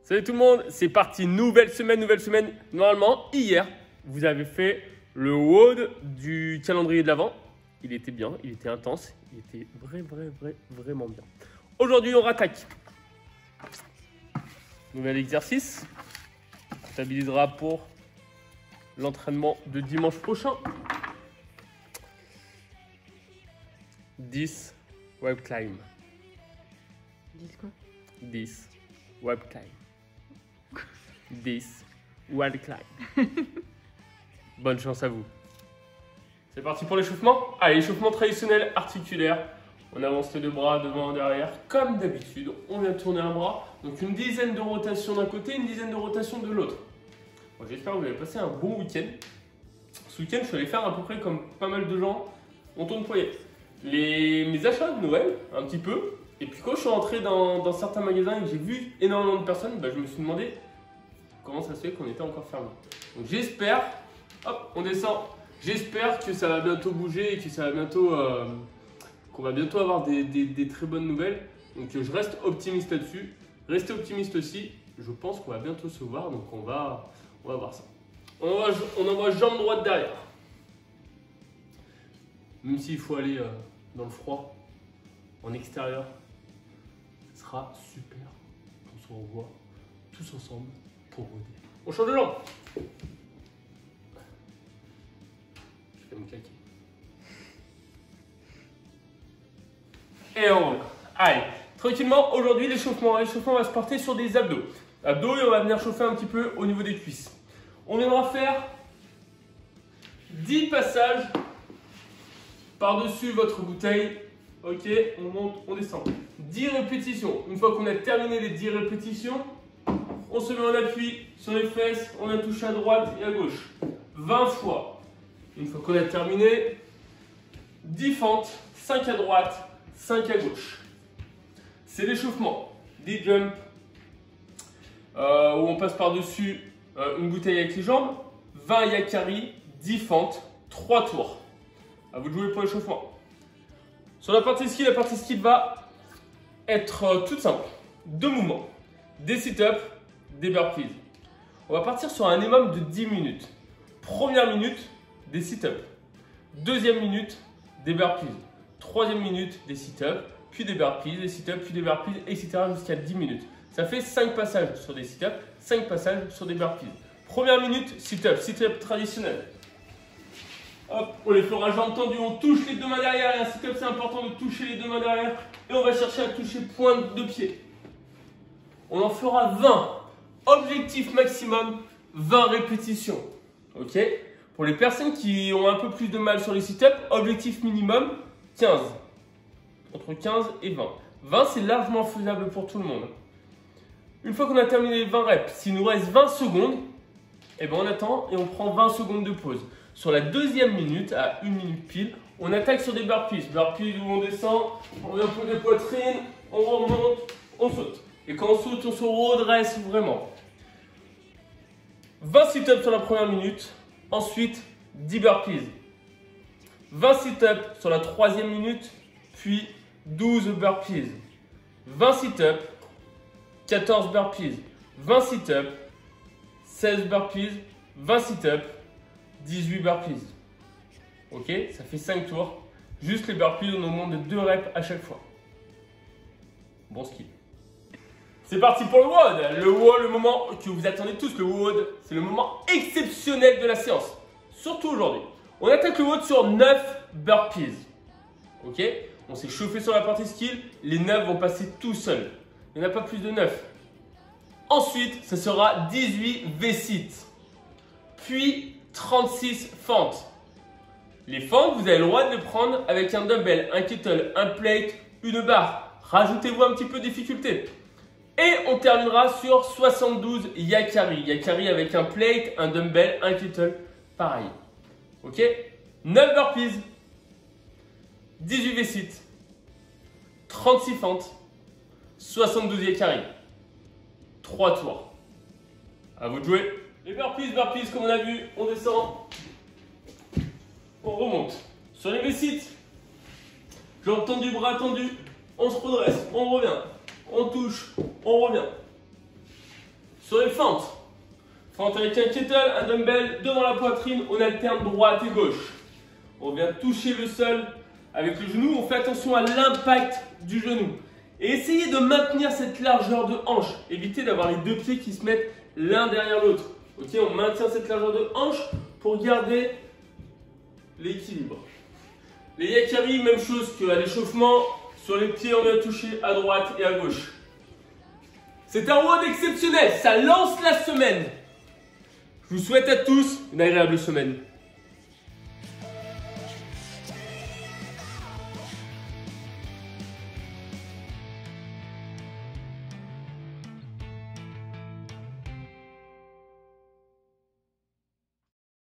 Salut tout le monde, c'est parti, nouvelle semaine. Normalement, hier, vous avez fait le WOD du calendrier de l'Avent. Il était bien, il était intense, il était vraiment bien. Aujourd'hui, on rattaque. Nouvel exercice. On stabilisera pour l'entraînement de dimanche prochain. 10 web climb. 10 quoi? 10 web climb. 10 web climb. Bonne chance à vous. C'est parti pour l'échauffement. Allez, échauffement traditionnel articulaire. On avance les deux bras devant et derrière. Comme d'habitude, on vient tourner un bras. Donc une dizaine de rotations d'un côté, une dizaine de rotations de l'autre. Bon, j'espère que vous avez passé un bon week-end. Ce week-end, je suis allé faire à peu près comme pas mal de gens. On tourne poignet. Mes achats de Noël, un petit peu. Et puis quand je suis rentré dans certains magasins et que j'ai vu énormément de personnes, je me suis demandé comment ça se fait qu'on était encore fermé. Donc j'espère, hop, on descend. J'espère que ça va bientôt bouger et que ça va bientôt, qu'on va bientôt avoir des très bonnes nouvelles. Donc je reste optimiste là-dessus. Restez optimiste aussi. Je pense qu'on va bientôt se voir, donc on va voir ça. On envoie jambe droite derrière. Même s'il faut aller dans le froid, en extérieur, ce sera super. On se revoit tous ensemble pour roder. On change de jambe. Je vais me claquer. Et on roule. Allez, tranquillement, aujourd'hui l'échauffement. L'échauffement va se porter sur des abdos. Abdos et on va venir chauffer un petit peu au niveau des cuisses. On viendra faire 10 passages par-dessus votre bouteille. Ok, on monte, on descend. 10 répétitions. Une fois qu'on a terminé les 10 répétitions, on se met en appui sur les fesses, on a touché à droite et à gauche. 20 fois. Une fois qu'on a terminé, 10 fentes, 5 à droite, 5 à gauche. C'est l'échauffement. 10 jumps, où on passe par-dessus une bouteille avec les jambes. 20 yakari, 10 fentes, 3 tours. À vous de jouer pour l'échauffement. Sur la partie ski va être toute simple. 2 mouvements. Des sit-ups, des burpees. On va partir sur un minimum de 10 minutes. Première minute, des sit-ups. Deuxième minute, des burpees. Troisième minute, des sit-ups, puis des burpees, des sit-ups, puis des burpees, etc. jusqu'à 10 minutes. Ça fait 5 passages sur des sit-ups, 5 passages sur des burpees. Première minute, sit-up traditionnel. Hop, on les fera jambes tendues, on touche les deux mains derrière. Et un sit-up, c'est important de toucher les deux mains derrière. Et on va chercher à toucher pointe de pied. On en fera 20. Objectif maximum, 20 répétitions. Ok? Pour les personnes qui ont un peu plus de mal sur les sit-ups, objectif minimum, 15. Entre 15 et 20. 20, c'est largement faisable pour tout le monde. Une fois qu'on a terminé les 20 reps, s'il nous reste 20 secondes, eh ben on attend et on prend 20 secondes de pause. Sur la deuxième minute, à 1 minute pile, on attaque sur des burpees. Burpees où on descend, on vient pour les poitrines, on remonte, on saute. Et quand on saute, on se redresse vraiment. 20 sit-ups sur la première minute, ensuite 10 burpees. 20 sit-ups sur la troisième minute, puis 12 burpees. 20 sit-ups, 14 burpees. 20 sit-ups, 16 burpees, 20 sit-ups, 18 burpees. Ok, ça fait 5 tours. Juste les burpees, on augmente de 2 reps à chaque fois. Bon ski. C'est parti pour le WOD. Le WOD, le moment que vous attendez tous, le WOD, c'est le moment exceptionnel de la séance. Surtout aujourd'hui. On attaque le WOD sur 9 burpees. Ok, on s'est chauffé sur la partie skill. Les 9 vont passer tout seuls. Il n'y en a pas plus de 9. Ensuite, ce sera 18 V-sit. Puis 36 fentes. Les fentes, vous avez le droit de les prendre avec un dumbbell, un kettle, un plate, une barre. Rajoutez-vous un petit peu de difficulté. Et on terminera sur 72 yakari. Yakari avec un plate, un dumbbell, un kettle, pareil. Ok, 9 burpees, 18 V-sit, 36 fentes, 72 yakari. 3 tours. À vous de jouer. Les burpees, comme on a vu, on descend, on remonte. Sur les V-sit, jambes tendues, bras tendus, on se redresse, on revient, on touche, on revient. Sur les fentes. Fente avec un kettle, un dumbbell devant la poitrine, on alterne droite et gauche. On vient toucher le sol avec le genou, on fait attention à l'impact du genou. Et essayez de maintenir cette largeur de hanche. Évitez d'avoir les deux pieds qui se mettent l'un derrière l'autre. Ok, on maintient cette largeur de hanche pour garder l'équilibre. Les yakari, même chose qu'à l'échauffement. Sur les pieds, on vient toucher à droite et à gauche. C'est un WOD exceptionnel, ça lance la semaine. Je vous souhaite à tous une agréable semaine.